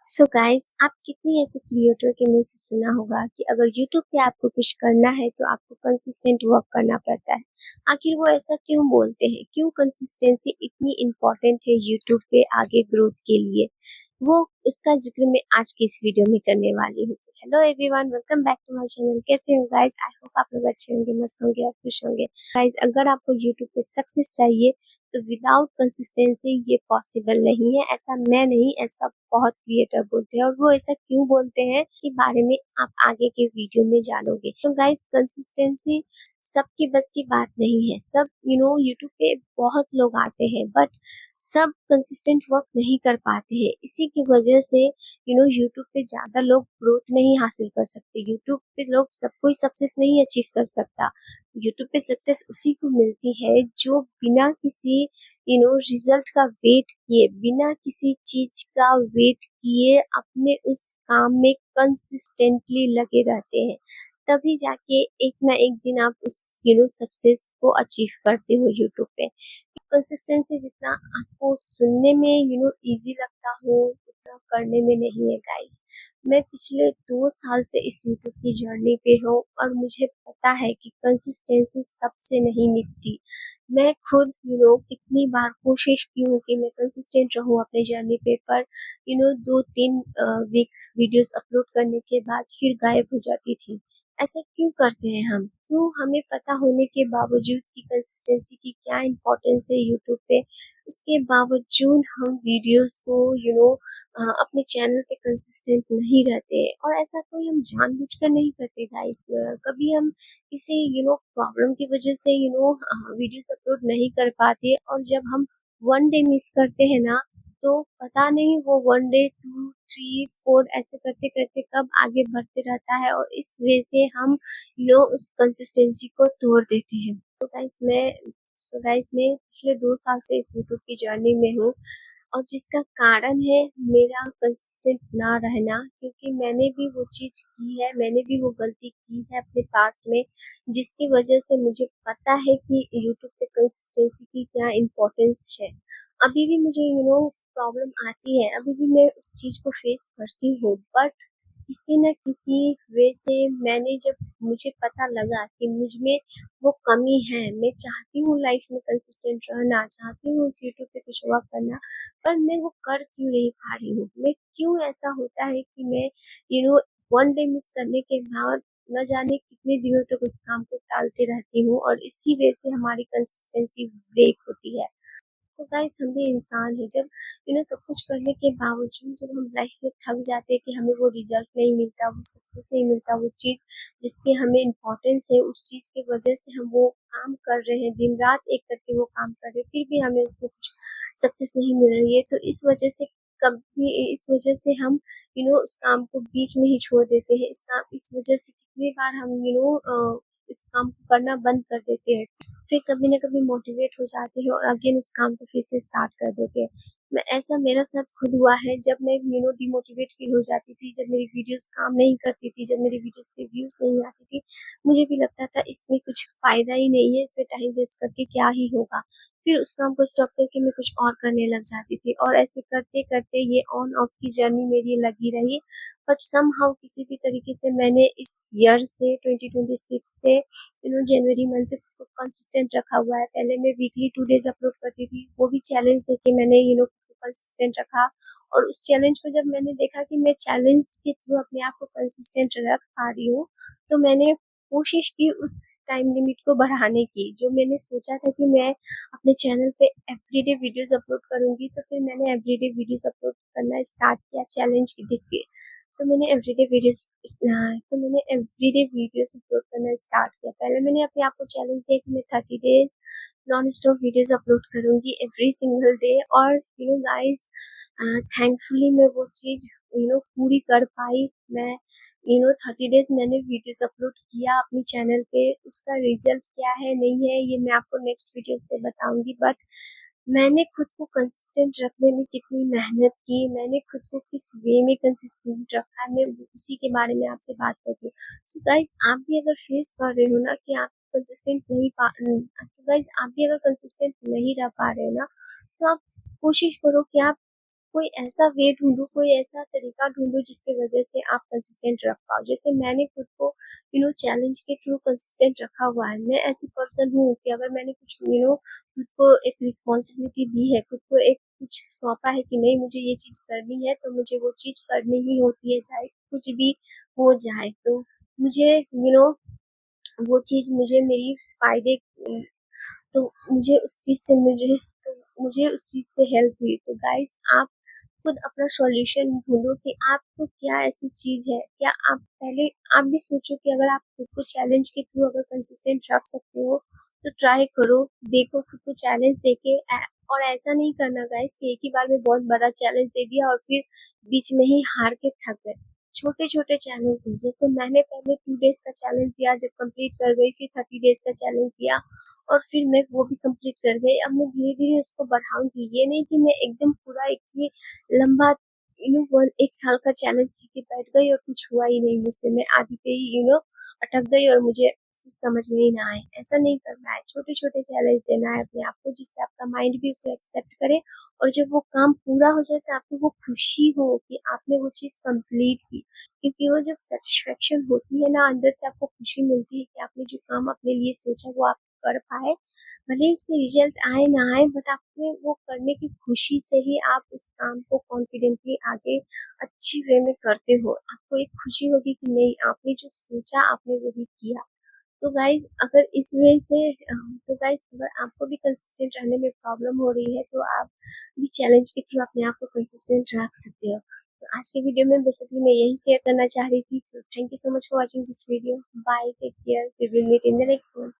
So guys, आप कितनी ऐसे क्रिएटर के मुंह से सुना होगा कि अगर यूट्यूब पे आपको कुछ करना है तो आपको कंसिस्टेंट वर्क करना पड़ता है। आखिर वो ऐसा क्यों बोलते हैं? क्यों कंसिस्टेंसी इतनी इम्पोर्टेंट है यूट्यूब पे आगे ग्रोथ के लिए? वो उसका जिक्र मैं आज की इस वीडियो में करने वाली हूँ। तो hello everyone, welcome back to my channel. कैसे हो गाइस? आई होप आप लोग अच्छे होंगे, मस्त होंगे और खुश होंगे। गाइस, अगर आपको यूट्यूब पे सक्सेस चाहिए तो विदाउट कंसिस्टेंसी ये पॉसिबल नहीं है। ऐसा मैं नहीं, ऐसा बहुत क्रिएटर बोलते हैं। और वो ऐसा क्यों बोलते हैं के बारे में आप आगे के वीडियो में जानोगे। तो गाइस, कंसिस्टेंसी सबके बस की बात नहीं है। सब यूट्यूब पे बहुत लोग आते हैं बट सब कंसिस्टेंट वर्क नहीं कर पाते हैं। इसी की वजह से यूट्यूब पे ज्यादा लोग ग्रोथ नहीं हासिल कर सकते। यूट्यूब पे लोग सब कोई सक्सेस नहीं अचीव कर सकता। यूट्यूब पे सक्सेस उसी को मिलती है जो बिना किसी रिजल्ट का वेट किए, बिना किसी चीज का वेट किए अपने उस काम में कंसिस्टेंटली लगे रहते हैं। तभी जाके एक ना एक दिन आप उस सक्सेस को अचीव करते हो यूट्यूब पे। कंसिस्टेंसी जितना आपको सुनने में इजी लगता हो उतना करने में नहीं है गाइस। मैं पिछले 2 साल से इस यूट्यूब की जर्नी पे हूँ और मुझे पता है कि कंसिस्टेंसी सबसे नहीं मिलती। मैं खुद कितनी बार कोशिश की हूँ कि मैं कंसिस्टेंट रहूँ अपने जर्नी पे, पर 2-3 वीक वीडियोस अपलोड करने के बाद फिर गायब हो जाती थी। ऐसा क्यों करते हैं हम? क्यों हमें पता होने के बावजूद कि कंसिस्टेंसी की क्या इम्पोर्टेंस है यूट्यूब पे, उसके बावजूद हम वीडियोस को अपने चैनल पे कंसिस्टेंट नहीं रहते। और ऐसा कोई हम जानबूझकर नहीं करते गाइस। कभी हम किसी प्रॉब्लम की वजह से वीडियोस अपलोड नहीं कर पाते, और जब हम 1 डे मिस करते हैं ना, तो पता नहीं वो 1 डे 2 3 4 ऐसे करते करते कब आगे बढ़ते रहता है, और इस वे से हम उस कंसिस्टेंसी को तोड़ देते हैं। तो गाइस मैं पिछले 2 साल से इस यूट्यूब की जर्नी में हूँ, और जिसका कारण है मेरा कंसिस्टेंट ना रहना, क्योंकि मैंने भी वो चीज की है, मैंने भी वो गलती की है अपने पास्ट में, जिसकी वजह से मुझे पता है कि यूट्यूब पे कंसिस्टेंसी की क्या इम्पोर्टेंस है। अभी भी मुझे प्रॉब्लम आती है, अभी भी मैं उस चीज को फेस करती हूँ, बट किसी न किसी वे से मैंने जब मुझे पता लगा कि मुझ में वो कमी है, मैं चाहती हूँ लाइफ में कंसिस्टेंट रहना, चाहती हूँ इस यूट्यूब पे कुछ वर्क करना, पर मैं वो कर क्यों नहीं पा रही हूँ? मैं क्यों ऐसा होता है कि मैं 1 डे मिस करने के बाद न जाने कितने दिनों तक उस काम को टालते रहती हूँ, और इसी वजह से हमारी कंसिस्टेंसी ब्रेक होती है। तो गाइस, हम भी इंसान हैं। जब सब कुछ करने के बावजूद जब हम लाइफ में थक जाते हैं कि हमें वो रिजल्ट नहीं मिलता, वो सक्सेस नहीं मिलता, वो चीज़ जिसकी हमें इम्पोर्टेंस है, उस चीज़ की वजह से हम वो काम कर रहे हैं, दिन रात एक करके वो काम कर रहे हैं, फिर भी हमें उसमें कुछ सक्सेस नहीं मिल रही है, तो इस वजह से हम उस काम को बीच में ही छोड़ देते हैं। इस वजह से कितनी बार हम इस काम को करना बंद कर देते हैं, फिर कभी ना कभी मोटिवेट हो जाते हैं और अगेन उस काम को फिर से स्टार्ट कर देते हैं। मैं ऐसा मेरा साथ खुद हुआ है, जब मैं डिमोटिवेट फील हो जाती थी, जब मेरी वीडियोस काम नहीं करती थी, जब मेरी वीडियोस पे व्यूज नहीं आती थी, मुझे भी लगता था इसमें कुछ फायदा ही नहीं है, इसमें टाइम वेस्ट करके क्या ही होगा। फिर उस काम को स्टॉप करके मैं कुछ और करने लग जाती थी, और ऐसे करते करते ये ऑन ऑफ की जर्नी मेरी लगी रही। बट समहाउ किसी भी तरीके से मैंने इस ईयर से 2026 से जनवरी मंथ से खुद को कंसिस्टेंट रखा हुआ है। पहले मैं वीकली 2 डेज अपलोड करती थी, वो भी चैलेंज देके मैंने खुद को कंसिस्टेंट रखा। और उस चैलेंज को जब मैंने देखा कि मैं चैलेंज के थ्रू अपने आप को कंसिस्टेंट रख पा रही हूँ, तो मैंने कोशिश की उस टाइम लिमिट को बढ़ाने की। जो मैंने सोचा था कि मैं अपने चैनल पे एवरीडे वीडियोस अपलोड करूंगी, तो फिर मैंने एवरीडे वीडियोस अपलोड करना स्टार्ट किया चैलेंज की देख के। तो मैंने एवरीडे वीडियोस अपलोड करना स्टार्ट किया। पहले मैंने अपने आप को चैलेंज दिया कि मैं 30 days non stop videos upload करूंगी एवरी सिंगल डे। और गाइस, थैंकफुली मैं वो चीज पूरी कर पाई। मैं 30 डेज मैंने वीडियोस अपलोड किया अपनी चैनल पे। उसका रिजल्ट क्या है नहीं है ये मैं आपको नेक्स्ट वीडियोस पे बताऊंगी, बट मैंने खुद को कंसिस्टेंट रखने में कितनी मेहनत की, मैंने खुद को किस वे में कंसिस्टेंट रखा है, मैं उसी के बारे में आपसे बात करती हूँ। सो गाइस, आप भी अगर फेस कर रहे हो ना कि आप कंसिस्टेंट नहीं पा तो गाइस, आप भी अगर कंसिस्टेंट नहीं रह पा रहे हो ना, तो आप कोशिश करो कि आप कोई ऐसा वे ढूँढो, कोई ऐसा तरीका ढूँढो जिसकी वजह से आप कंसिस्टेंट रख पाओ। जैसे मैंने खुद को चैलेंज के थ्रू कंसिस्टेंट रखा हुआ है। मैं ऐसी पर्सन हूँ कि अगर मैंने कुछ खुद को एक रिस्पॉन्सिबिलिटी दी है, खुद को एक कुछ सौंपा है कि नहीं मुझे ये चीज़ करनी है, तो मुझे वो चीज़ करनी ही होती है, चाहे कुछ भी हो जाए। तो मुझे वो चीज़ मुझे मेरी फ़ायदे तो मुझे उस चीज़ से हेल्प हुई। तो गाइस आप खुद अपना सॉल्यूशन ढूँढो कि आपको क्या ऐसी चीज़ है, क्या आप पहले आप भी सोचो कि अगर आप खुद को चैलेंज के थ्रू अगर कंसिस्टेंट रख सकते हो, तो ट्राई करो, देखो खुद को चैलेंज देके और ऐसा नहीं करना गाइस कि एक ही बार में बहुत बड़ा चैलेंज दे दिया और फिर बीच में ही हार के थक गए। छोटे-छोटे चैलेंज लो, जैसे मैंने पहले 2 डेज़ का चैलेंज दिया, जब कंप्लीट कर गई, फिर 30 डेज़ का चैलेंज दिया और फिर मैं वो भी कंप्लीट कर गई। अब मैं धीरे-धीरे उसको बढ़ाऊँगी, ये नहीं कि मैं एकदम पूरा एक ही लंबा 1 साल का चैलेंज लेके बैठ गई और कुछ हुआ ही नहीं मुझसे। मैं आधी पे ही अटक गई और मुझे कुछ समझ में ही ना आए। ऐसा नहीं करना है, छोटे-छोटे चैलेंज देना है अपने आप को, जिससे आपका माइंड भी उसे एक्सेप्ट करे और जब वो काम पूरा हो जाए तो आपको वो खुशी हो कि आपने वो चीज़ कंप्लीट की। क्योंकि वो जब सैटिस्फैक्शन होती है ना, अंदर से आपको खुशी मिलती है कि आपने जो काम अपने लिए सोचा वो आप कर पाए। भले ही उसके रिजल्ट आए ना आए, बट आपने वो करने की खुशी से ही आप उस काम को कॉन्फिडेंटली आगे अच्छी वे में करते हो। आपको एक खुशी होगी कि नहीं आपने जो सोचा आपने वही किया। तो गाइज़ अगर इस वे से तो गाइज़ अगर आपको भी कंसिस्टेंट रहने में प्रॉब्लम हो रही है, तो आप भी चैलेंज के थ्रू अपने आप को कंसिस्टेंट रख सकते हो। तो आज के वीडियो में बेसिकली मैं यही शेयर करना चाह रही थी। तो thank you so much for watching this video. Bye, take care, we will meet in the next one.